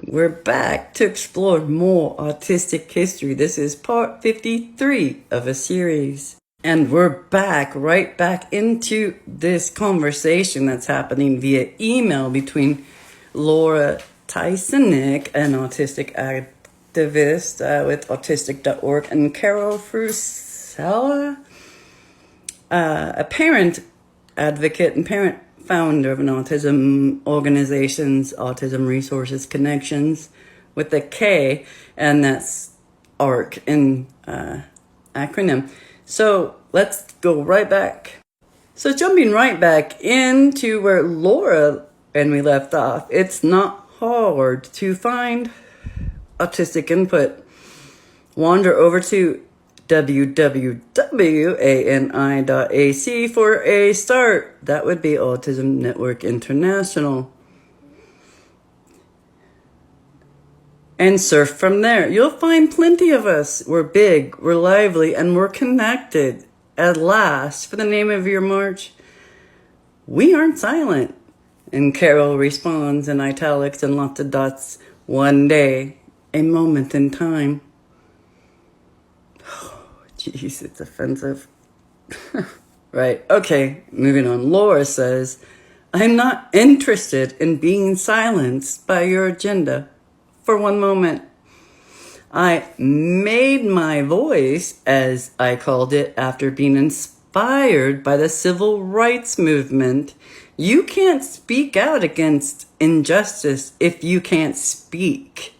We're back to explore more autistic history. This is part 53 of a series. And we're back, right back into this conversation that's happening via email between Laura Tysonik, an autistic activist with autistic.org, and Carol Fusella, a parent advocate and parent founder of an autism organization's Autism Resources Connections with a K, and that's ARC in acronym. So let's go right back. So jumping right back into where Laura and we left off, it's not hard to find autistic input. Wander over to www.ani.ac for a start. That would be Autism Network International. And surf from there. You'll find plenty of us. We're big, we're lively, and we're connected. At last, for the name of your march, we aren't silent. And Carol responds in italics and lots of dots. One day, a moment in time. Jeez, it's offensive. Right, okay, moving on. Laura says, I'm not interested in being silenced by your agenda for one moment. I made my voice, as I called it, after being inspired by the civil rights movement. You can't speak out against injustice if you can't speak.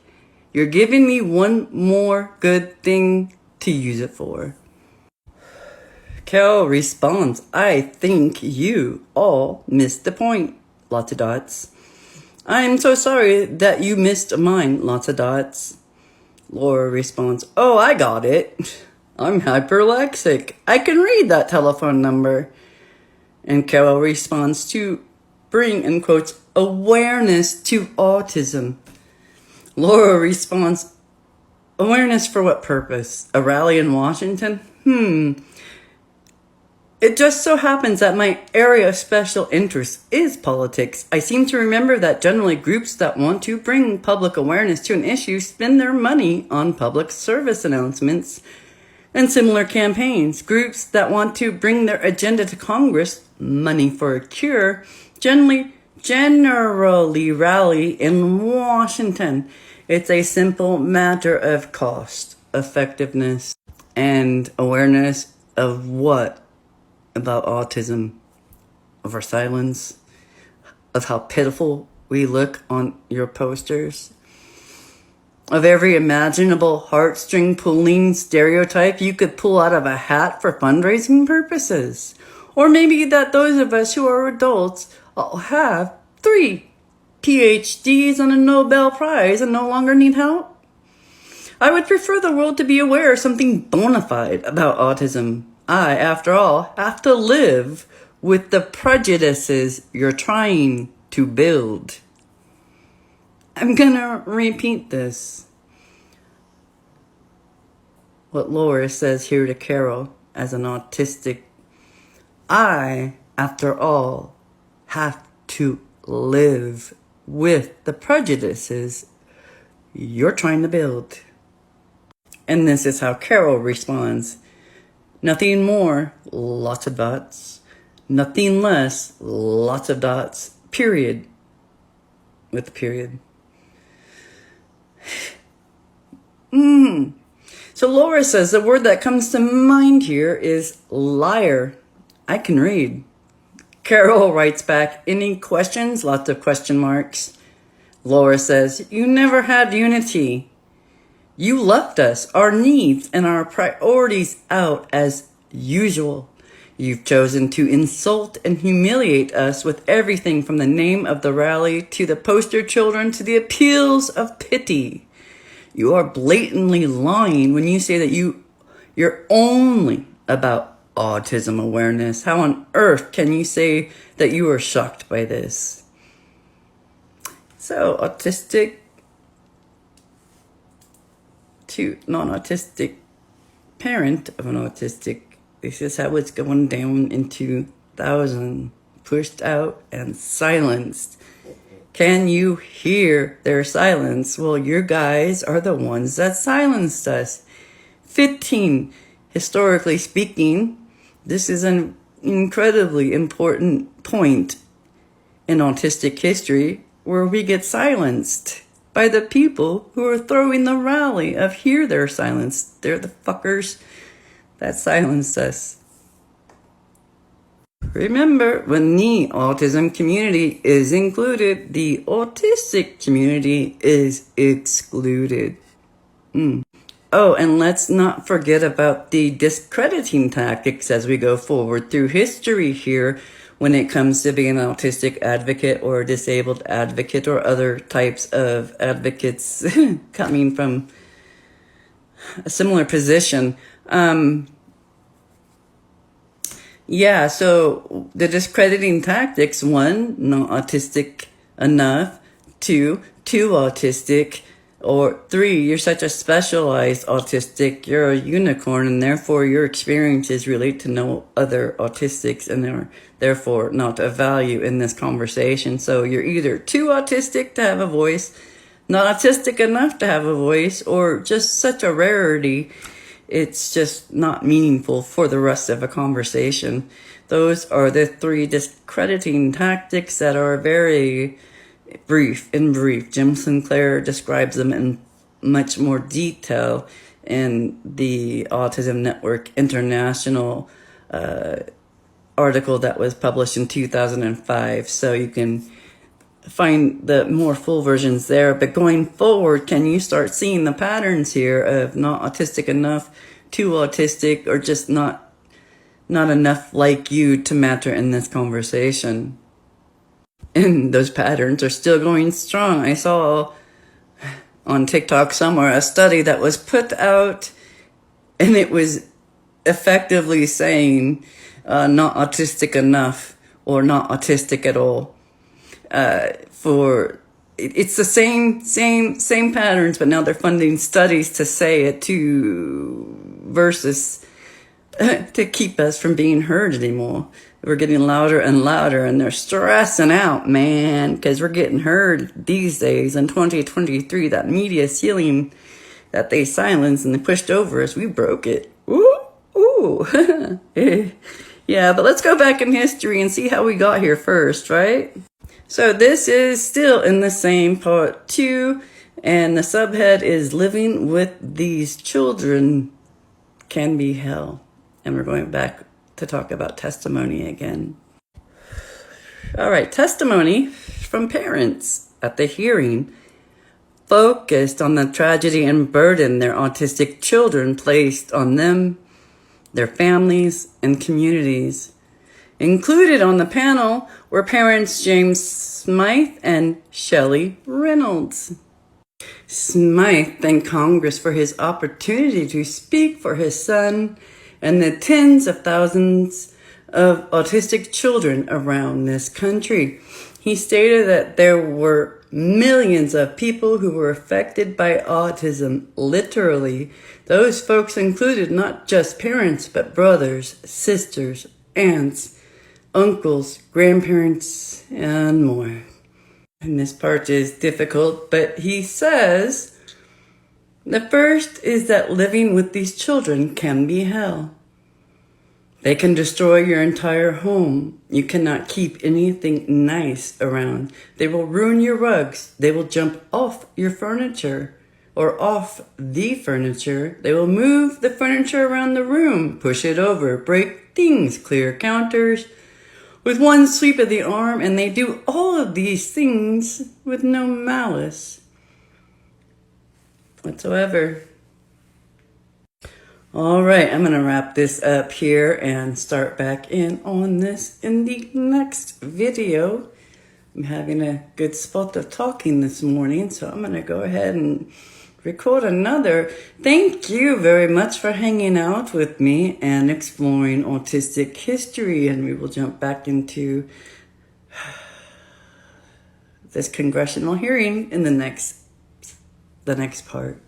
You're giving me one more good thing to use it for. Carol responds, I think you all missed the point. Lots of dots. I'm so sorry that you missed mine. Lots of dots. Laura responds, oh, I got it. I'm hyperlexic. I can read that telephone number. And Carol responds to bring, in quotes, awareness to autism. Laura responds, awareness for what purpose? A rally in Washington? It just so happens that my area of special interest is politics. I seem to remember that generally groups that want to bring public awareness to an issue spend their money on public service announcements and similar campaigns. Groups that want to bring their agenda to Congress, money for a cure, generally rally in Washington. It's a simple matter of cost, effectiveness, and awareness of what? About autism, of our silence, of how pitiful we look on your posters, of every imaginable heartstring pulling stereotype you could pull out of a hat for fundraising purposes. Or maybe that those of us who are adults all have 3 PhDs and a Nobel Prize and no longer need help. I would prefer the world to be aware of something bona fide about autism. I, after all, have to live with the prejudices you're trying to build. I'm gonna repeat this. What Laura says here to Carol as an autistic. I, after all, have to live with the prejudices you're trying to build. And this is how Carol responds. Nothing more, lots of dots. Nothing less, lots of dots. Period. With a period. So Laura says the word that comes to mind here is liar. I can read. Carol writes back, any questions? Lots of question marks. Laura says, you never had unity. You left us, our needs, and our priorities out as usual. You've chosen to insult and humiliate us with everything from the name of the rally to the poster children to the appeals of pity. You are blatantly lying when you say that you're only about autism awareness. How on earth can you say that you are shocked by this? So, autistic to non-autistic parent of an autistic. This is how it's going down in 2000. Pushed out and silenced Can you hear their silence? Well, you guys are the ones that silenced us. 15. Historically speaking, this is an incredibly important point in autistic history where we get silenced by the people who are throwing the rally of hear their silence. They're the fuckers that silenced us. Remember, when the autism community is included, the autistic community is excluded. Oh, and let's not forget about the discrediting tactics as we go forward through history here when it comes to being an autistic advocate or a disabled advocate or other types of advocates coming from a similar position. Yeah, so the discrediting tactics: 1, not autistic enough; 2, too autistic; or 3, you're such a specialized autistic, you're a unicorn, and therefore your experiences relate to no other autistics and are therefore not of value in this conversation. So you're either too autistic to have a voice, not autistic enough to have a voice, or just such a rarity it's just not meaningful for the rest of a conversation. Those are the 3 discrediting tactics that are very brief. Jim Sinclair describes them in much more detail in the Autism Network International article that was published in 2005. So you can find the more full versions there. But going forward, can you start seeing the patterns here of not autistic enough, too autistic, or just not enough like you to matter in this conversation? And those patterns are still going strong. I saw on TikTok somewhere a study that was put out, and it was effectively saying not autistic enough or not autistic at all. It's the same patterns, but now they're funding studies to say it versus to keep us from being heard anymore. We're getting louder and louder, and they're stressing out, man, because we're getting heard these days in 2023. That media ceiling that they silenced and they pushed over us, we broke it. Ooh. Yeah, but let's go back in history and see how we got here first, right? So this is still in the same part 2, and the subhead is Living with These Children Can Be Hell. And we're going back to talk about testimony again. All right, testimony from parents at the hearing focused on the tragedy and burden their autistic children placed on them, their families, and communities. Included on the panel were parents James Smythe and Shelley Reynolds. Smythe thanked Congress for his opportunity to speak for his son and the tens of thousands of autistic children around this country. He stated that there were millions of people who were affected by autism, literally. Those folks included not just parents, but brothers, sisters, aunts, uncles, grandparents, and more. And this part is difficult, but he says, the first is that living with these children can be hell. They can destroy your entire home. You cannot keep anything nice around. They will ruin your rugs. They will jump off your furniture or off the furniture. They will move the furniture around the room, push it over, break things, clear counters with one sweep of the arm, and they do all of these things with no malice whatsoever. All right, I'm going to wrap this up here and start back in on this in the next video. I'm having a good spot of talking this morning, so I'm going to go ahead and record another. Thank you very much for hanging out with me and exploring autistic history, and we will jump back into this congressional hearing in the next part.